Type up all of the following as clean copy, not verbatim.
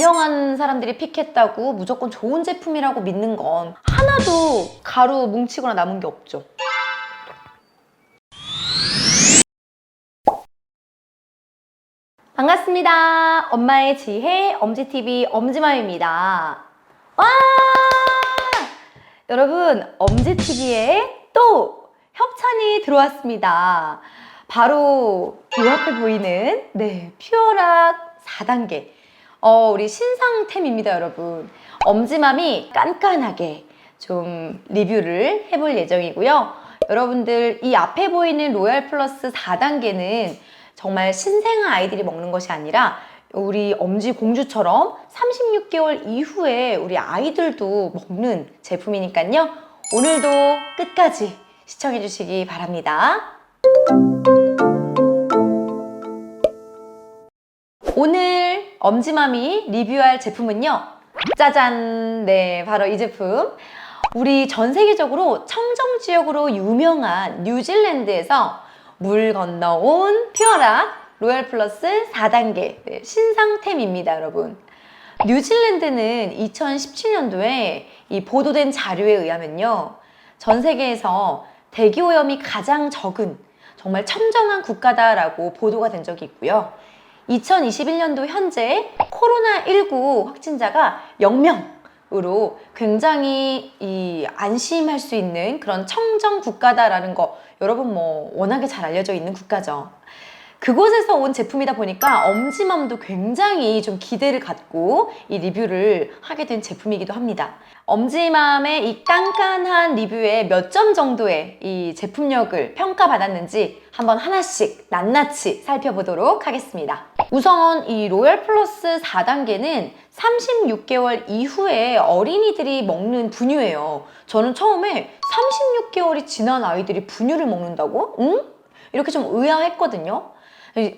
유명한 사람들이 픽했다고 무조건 좋은 제품이라고 믿는 건 하나도 가루 뭉치거나 남은 게 없죠. 반갑습니다. 엄마의 지혜 엄지TV 엄지맘입니다. 와! 여러분, 엄지TV에 또 협찬이 들어왔습니다. 바로 이 앞에 보이는 퓨어락 4단계 우리 신상템입니다, 여러분. 엄지맘이 깐깐하게 좀 리뷰를 해볼 예정이고요. 여러분들 이 앞에 보이는 로얄 플러스 4단계는 정말 신생아 아이들이 먹는 것이 아니라 우리 엄지 공주처럼 36개월 이후에 우리 아이들도 먹는 제품이니까요. 오늘도 끝까지 시청해 주시기 바랍니다. 오늘 엄지맘이 리뷰할 제품은요. 짜잔! 네, 바로 이 제품. 우리 전 세계적으로 청정지역으로 유명한 뉴질랜드에서 물 건너온 퓨어락 로얄 플러스 4단계 신상템입니다, 여러분. 뉴질랜드는 2017년도에 이 보도된 자료에 의하면요. 전 세계에서 대기오염이 가장 적은 정말 청정한 국가다라고 보도가 된 적이 있고요. 2021년도 현재 코로나19 확진자가 0명으로 굉장히 안심할 수 있는 그런 청정 국가다라는 거 여러분 워낙에 잘 알려져 있는 국가죠. 그곳에서 온 제품이다 보니까 엄지맘도 굉장히 좀 기대를 갖고 이 리뷰를 하게 된 제품이기도 합니다. 엄지맘의 이 깐깐한 리뷰에 몇 점 정도의 이 제품력을 평가받았는지 한번 하나씩 낱낱이 살펴보도록 하겠습니다. 우선 이 로얄 플러스 4단계는 36개월 이후에 어린이들이 먹는 분유예요. 저는 처음에 36개월이 지난 아이들이 분유를 먹는다고? 응? 이렇게 좀 의아했거든요.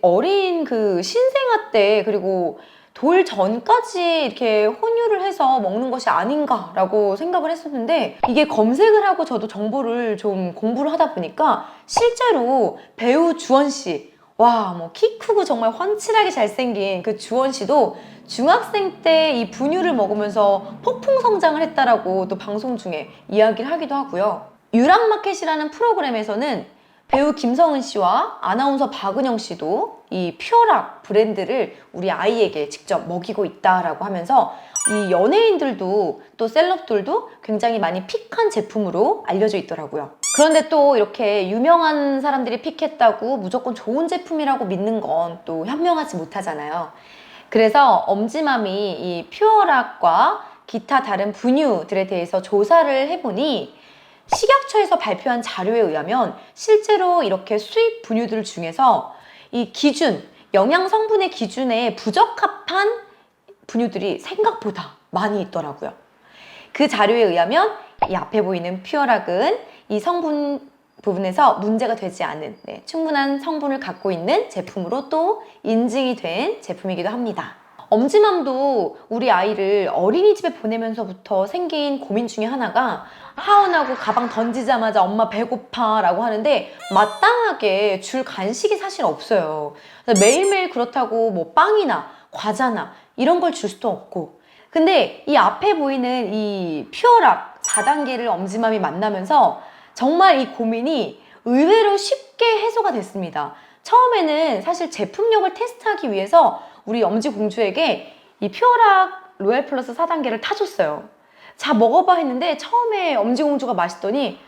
어린 그 신생아 때 그리고 돌 전까지 이렇게 혼유를 해서 먹는 것이 아닌가라고 생각을 했었는데 이게 검색을 하고 저도 정보를 좀 공부를 하다 보니까 실제로 배우 주원 씨, 와, 키 크고 정말 훤칠하게 잘생긴 그 주원 씨도 중학생 때 이 분유를 먹으면서 폭풍 성장을 했다라고 또 방송 중에 이야기를 하기도 하고요. 유랑마켓이라는 프로그램에서는 배우 김성은 씨와 아나운서 박은영 씨도 이 퓨어락 브랜드를 우리 아이에게 직접 먹이고 있다라고 하면서 이 연예인들도 또 셀럽들도 굉장히 많이 픽한 제품으로 알려져 있더라고요. 그런데 또 이렇게 유명한 사람들이 픽했다고 무조건 좋은 제품이라고 믿는 건 또 현명하지 못하잖아요. 그래서 엄지맘이 이 퓨어락과 기타 다른 분유들에 대해서 조사를 해보니 식약처에서 발표한 자료에 의하면 실제로 이렇게 수입 분유들 중에서 이 기준, 영양 성분의 기준에 부적합한 분유들이 생각보다 많이 있더라고요. 그 자료에 의하면 이 앞에 보이는 퓨어락은 이 성분 부분에서 문제가 되지 않은 충분한 성분을 갖고 있는 제품으로 또 인증이 된 제품이기도 합니다. 엄지맘도 우리 아이를 어린이집에 보내면서부터 생긴 고민 중에 하나가 하원하고 가방 던지자마자 엄마 배고파 라고 하는데 마땅하게 줄 간식이 사실 없어요. 매일매일 그렇다고 빵이나 과자나 이런 걸 줄 수도 없고 근데 이 앞에 보이는 이 퓨어락 4단계를 엄지맘이 만나면서 정말 이 고민이 의외로 쉽게 해소가 됐습니다. 처음에는 사실 제품력을 테스트하기 위해서 우리 엄지 공주에게 이 퓨어락 로얄 플러스 4단계를 타줬어요. 자, 먹어봐 했는데 처음에 엄지 공주가 마시더니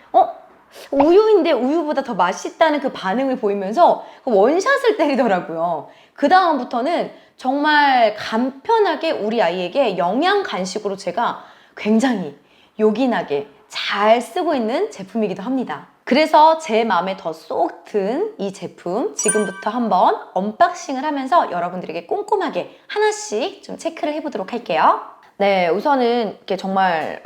우유인데 우유보다 더 맛있다는 그 반응을 보이면서 원샷을 때리더라고요. 그 다음부터는 정말 간편하게 우리 아이에게 영양 간식으로 제가 굉장히 요긴하게 잘 쓰고 있는 제품이기도 합니다. 그래서 제 마음에 더 쏙 든 이 제품 지금부터 한번 언박싱을 하면서 여러분들에게 꼼꼼하게 하나씩 좀 체크를 해보도록 할게요. 네, 우선은 이렇게 정말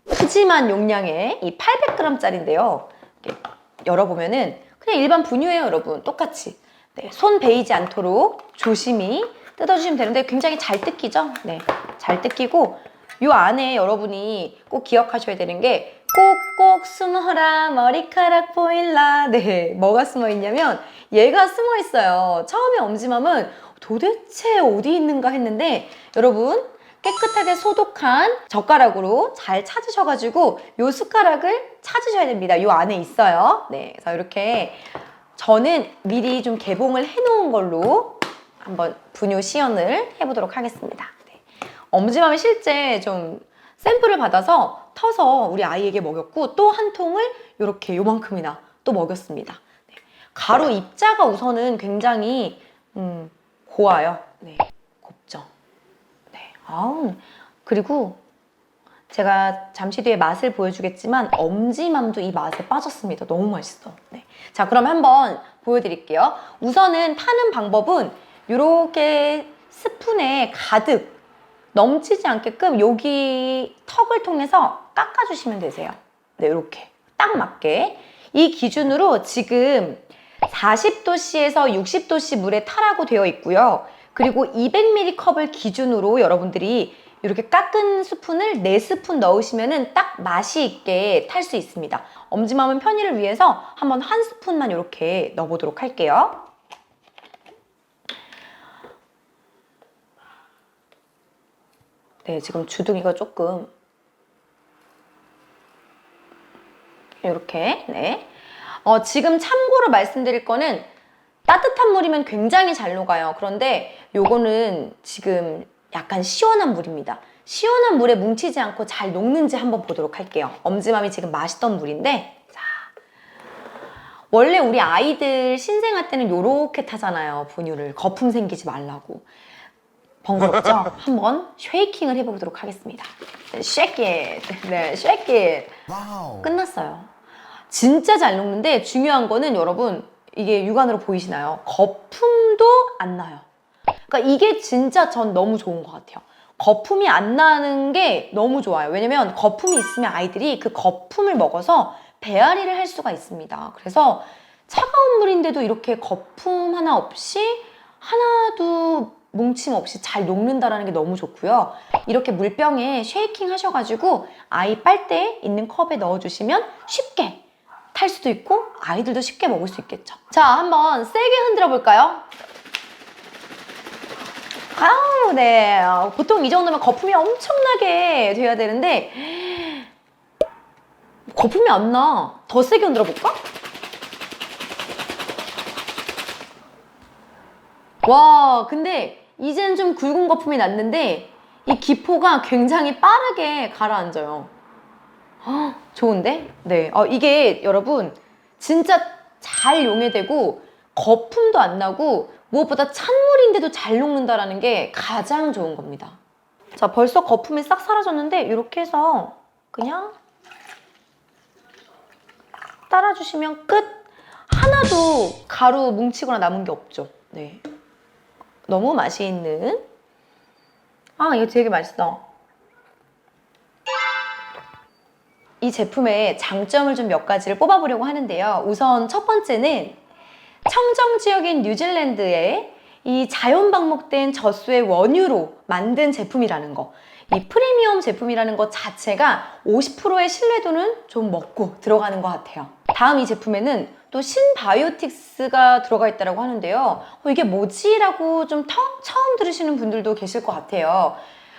푸짐한 용량의 이 800g짜리인데요. 이렇게 열어보면은 그냥 일반 분유예요, 여러분. 똑같이. 네, 손 베이지 않도록 조심히 뜯어주시면 되는데 굉장히 잘 뜯기죠? 네, 잘 뜯기고 이 안에 여러분이 꼭 기억하셔야 되는 게 꼭꼭 숨어라 머리카락 보일라. 네, 뭐가 숨어 있냐면 얘가 숨어 있어요. 처음에 엄지맘은 도대체 어디 있는가 했는데 여러분 깨끗하게 소독한 젓가락으로 잘 찾으셔가지고 요 숟가락을 찾으셔야 됩니다. 요 안에 있어요. 네, 그래서 이렇게 저는 미리 좀 개봉을 해놓은 걸로 한번 분유 시연을 해보도록 하겠습니다. 네. 엄지맘이 실제 좀 샘플을 받아서 터서 우리 아이에게 먹였고 또 한 통을 이렇게 요만큼이나 또 먹였습니다. 네. 가루 입자가 우선은 굉장히 고와요. 네, 곱죠. 네. 아우, 그리고 제가 잠시 뒤에 맛을 보여주겠지만 엄지맘도 이 맛에 빠졌습니다. 너무 맛있어. 네. 자, 그럼 한번 보여드릴게요. 우선은 타는 방법은 이렇게 스푼에 가득 넘치지 않게끔 여기 턱을 통해서 깎아주시면 되세요. 네, 이렇게 딱 맞게. 이 기준으로 지금 40도씨에서 60도씨 물에 타라고 되어 있고요. 그리고 200ml 컵을 기준으로 여러분들이 이렇게 깎은 스푼을 4스푼 넣으시면 딱 맛이 있게 탈 수 있습니다. 엄지맘은 편의를 위해서 한번 한 스푼만 이렇게 넣어보도록 할게요. 네, 지금 주둥이가 조금 이렇게. 네. 지금 참고로 말씀드릴 거는 따뜻한 물이면 굉장히 잘 녹아요. 그런데 요거는 지금 약간 시원한 물입니다. 시원한 물에 뭉치지 않고 잘 녹는지 한번 보도록 할게요. 엄지맘이 지금 마시던 물인데, 자, 원래 우리 아이들 신생아 때는 요렇게 타잖아요. 분유를. 거품 생기지 말라고. 번거롭죠? 한번 쉐이킹을 해보도록 하겠습니다. Shake it. 네, shake it. 와우. 끝났어요. 진짜 잘 녹는데 중요한 거는 여러분 이게 육안으로 보이시나요? 거품도 안 나요. 그러니까 이게 진짜 전 너무 좋은 것 같아요. 거품이 안 나는 게 너무 좋아요. 왜냐면 거품이 있으면 아이들이 그 거품을 먹어서 배앓이를 할 수가 있습니다. 그래서 차가운 물인데도 이렇게 거품 하나 없이 하나도 뭉침 없이 잘 녹는다는 게 너무 좋고요. 이렇게 물병에 쉐이킹 하셔가지고 아이 빨대에 있는 컵에 넣어주시면 쉽게 탈 수도 있고 아이들도 쉽게 먹을 수 있겠죠. 자, 한번 세게 흔들어 볼까요? 아우, 네. 보통 이 정도면 거품이 엄청나게 돼야 되는데 거품이 안 나. 더 세게 흔들어 볼까? 와, 근데 이젠 좀 굵은 거품이 났는데 이 기포가 굉장히 빠르게 가라앉아요. 헉, 좋은데? 네. 이게 여러분 진짜 잘 용해되고 거품도 안 나고 무엇보다 찬물인데도 잘 녹는다라는 게 가장 좋은 겁니다. 자, 벌써 거품이 싹 사라졌는데 이렇게 해서 그냥 따라주시면 끝! 하나도 가루 뭉치거나 남은 게 없죠. 네. 너무 맛이 있는. 이거 되게 맛있어. 이 제품의 장점을 좀 몇 가지를 뽑아보려고 하는데요. 우선 첫 번째는 청정 지역인 뉴질랜드에 이 자연 방목된 젖소의 원유로 만든 제품이라는 거. 이 프리미엄 제품이라는 것 자체가 50%의 신뢰도는 좀 먹고 들어가는 것 같아요. 다음 이 제품에는 또 신바이오틱스가 들어가 있다고 하는데요. 이게 뭐지? 라고 좀 처음 들으시는 분들도 계실 것 같아요.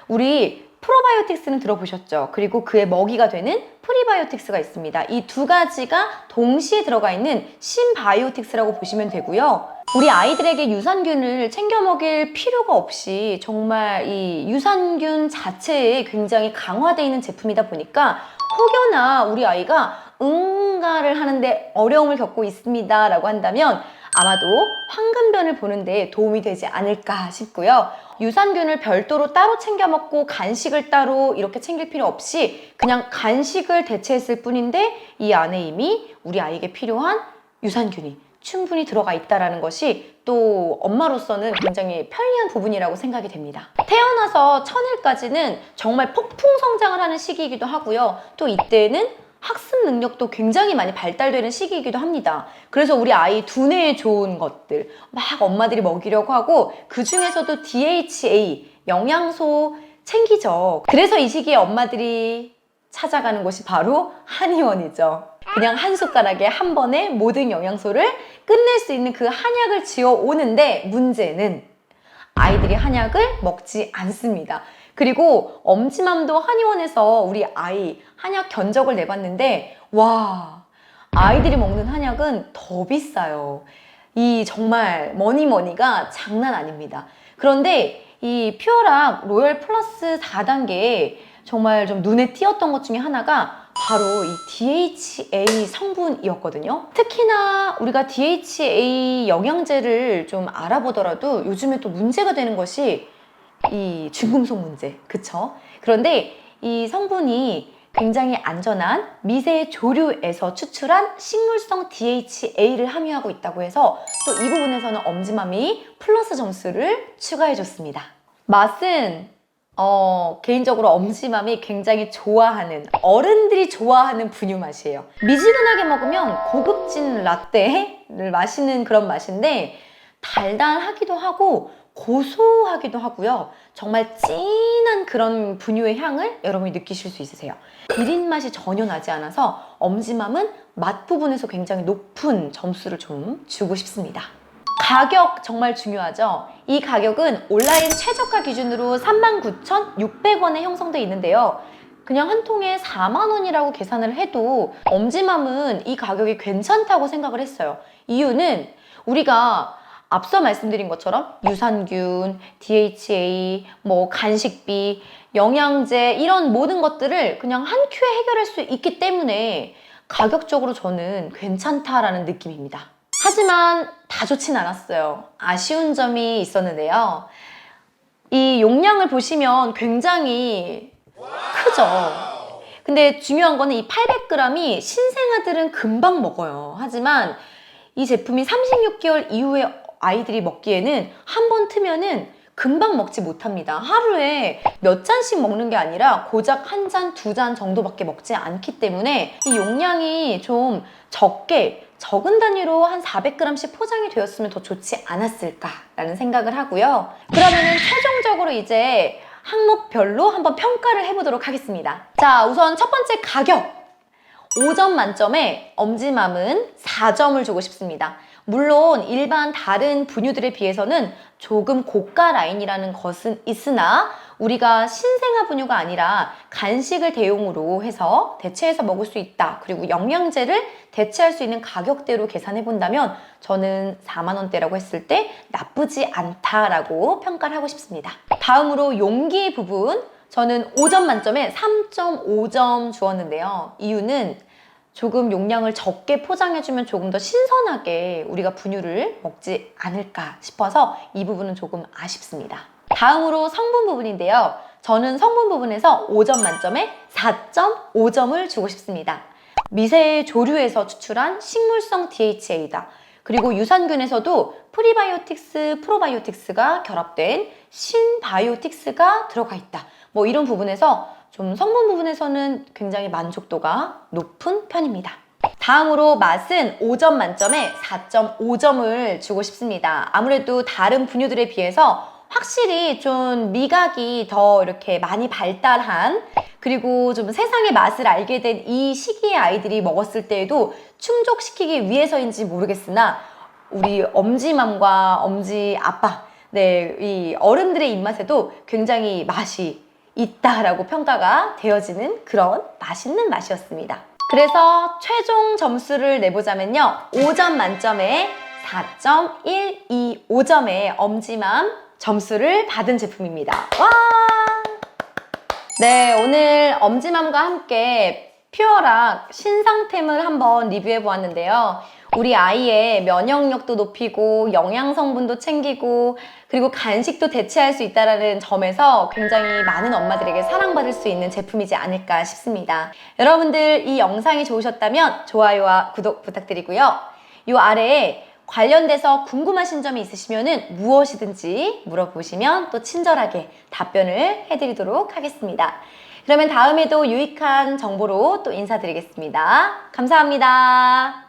우리 프로바이오틱스는 들어보셨죠? 그리고 그의 먹이가 되는 프리바이오틱스가 있습니다. 이 두 가지가 동시에 들어가 있는 신바이오틱스라고 보시면 되고요. 우리 아이들에게 유산균을 챙겨 먹일 필요가 없이 정말 이 유산균 자체에 굉장히 강화되어 있는 제품이다 보니까 혹여나 우리 아이가 응가를 하는데 어려움을 겪고 있습니다 라고 한다면 아마도 황금변을 보는데 도움이 되지 않을까 싶고요. 유산균을 별도로 따로 챙겨 먹고 간식을 따로 이렇게 챙길 필요 없이 그냥 간식을 대체했을 뿐인데 이 안에 이미 우리 아이에게 필요한 유산균이 충분히 들어가 있다는 것이 또 엄마로서는 굉장히 편리한 부분이라고 생각이 됩니다. 태어나서 천일까지는 정말 폭풍 성장을 하는 시기이기도 하고요. 또 이때는 학습 능력도 굉장히 많이 발달되는 시기이기도 합니다. 그래서 우리 아이 두뇌에 좋은 것들 막 엄마들이 먹이려고 하고 그 중에서도 DHA, 영양소 챙기죠. 그래서 이 시기에 엄마들이 찾아가는 곳이 바로 한의원이죠. 그냥 한 숟가락에 한 번에 모든 영양소를 끝낼 수 있는 그 한약을 지어 오는데 문제는 아이들이 한약을 먹지 않습니다. 그리고 엄지맘도 한의원에서 우리 아이 한약 견적을 내봤는데 와, 아이들이 먹는 한약은 더 비싸요. 이 정말 머니가 장난 아닙니다. 그런데 이 퓨어락 로열 플러스 4단계에 정말 좀 눈에 띄었던 것 중에 하나가 바로 이 DHA 성분이었거든요. 특히나 우리가 DHA 영양제를 좀 알아보더라도 요즘에 또 문제가 되는 것이 이 중금속 문제, 그쵸? 그런데 이 성분이 굉장히 안전한 미세 조류에서 추출한 식물성 DHA를 함유하고 있다고 해서 또 이 부분에서는 엄지맘이 플러스 점수를 추가해줬습니다. 맛은 개인적으로 엄지맘이 굉장히 좋아하는, 어른들이 좋아하는 분유 맛이에요. 미지근하게 먹으면 고급진 라떼를 마시는 그런 맛인데 달달하기도 하고 고소하기도 하고요. 정말 진한 그런 분유의 향을 여러분이 느끼실 수 있으세요. 비린 맛이 전혀 나지 않아서 엄지맘은 맛 부분에서 굉장히 높은 점수를 좀 주고 싶습니다. 가격 정말 중요하죠. 이 가격은 온라인 최저가 기준으로 39,600원에 형성되어 있는데요. 그냥 한 통에 4만 원이라고 계산을 해도 엄지맘은 이 가격이 괜찮다고 생각을 했어요. 이유는 우리가 앞서 말씀드린 것처럼 유산균, DHA, 간식비, 영양제 이런 모든 것들을 그냥 한 큐에 해결할 수 있기 때문에 가격적으로 저는 괜찮다라는 느낌입니다. 하지만 다 좋진 않았어요. 아쉬운 점이 있었는데요. 이 용량을 보시면 굉장히 크죠. 근데 중요한 거는 이 800g이 신생아들은 금방 먹어요. 하지만 이 제품이 36개월 이후에 아이들이 먹기에는 한 번 트면은 금방 먹지 못합니다. 하루에 몇 잔씩 먹는 게 아니라 고작 한 잔, 두 잔 정도밖에 먹지 않기 때문에 이 용량이 좀 적은 단위로 한 400g씩 포장이 되었으면 더 좋지 않았을까라는 생각을 하고요. 그러면은 최종적으로 이제 항목별로 한번 평가를 해보도록 하겠습니다. 자, 우선 첫 번째 가격. 5점 만점에 엄지맘은 4점을 주고 싶습니다. 물론 일반 다른 분유들에 비해서는 조금 고가 라인이라는 것은 있으나 우리가 신생아 분유가 아니라 간식을 대용으로 해서 대체해서 먹을 수 있다. 그리고 영양제를 대체할 수 있는 가격대로 계산해 본다면 저는 4만 원대라고 했을 때 나쁘지 않다라고 평가를 하고 싶습니다. 다음으로 용기 부분. 저는 5점 만점에 3.5점 주었는데요. 이유는 조금 용량을 적게 포장해주면 조금 더 신선하게 우리가 분유를 먹지 않을까 싶어서 이 부분은 조금 아쉽습니다. 다음으로 성분 부분인데요. 저는 성분 부분에서 5점 만점에 4.5점을 주고 싶습니다. 미세 조류에서 추출한 식물성 DHA다. 그리고 유산균에서도 프리바이오틱스, 프로바이오틱스가 결합된 신바이오틱스가 들어가 있다. 이런 부분에서 좀 성분 부분에서는 굉장히 만족도가 높은 편입니다. 다음으로 맛은 5점 만점에 4.5점을 주고 싶습니다. 아무래도 다른 분유들에 비해서 확실히 좀 미각이 더 이렇게 많이 발달한, 그리고 좀 세상의 맛을 알게 된 이 시기의 아이들이 먹었을 때에도 충족시키기 위해서인지 모르겠으나 우리 엄지맘과 엄지 아빠, 이 어른들의 입맛에도 굉장히 맛이 있다라고 평가가 되어지는 그런 맛있는 맛이었습니다. 그래서 최종 점수를 내보자면요. 5점 만점에 4.125점의 엄지맘 점수를 받은 제품입니다. 와! 네, 오늘 엄지맘과 함께 퓨어락 신상템을 한번 리뷰해 보았는데요. 우리 아이의 면역력도 높이고 영양 성분도 챙기고 그리고 간식도 대체할 수 있다는 점에서 굉장히 많은 엄마들에게 사랑받을 수 있는 제품이지 않을까 싶습니다. 여러분들 이 영상이 좋으셨다면 좋아요와 구독 부탁드리고요. 이 아래에 관련돼서 궁금하신 점이 있으시면 무엇이든지 물어보시면 또 친절하게 답변을 해드리도록 하겠습니다. 그러면 다음에도 유익한 정보로 또 인사드리겠습니다. 감사합니다.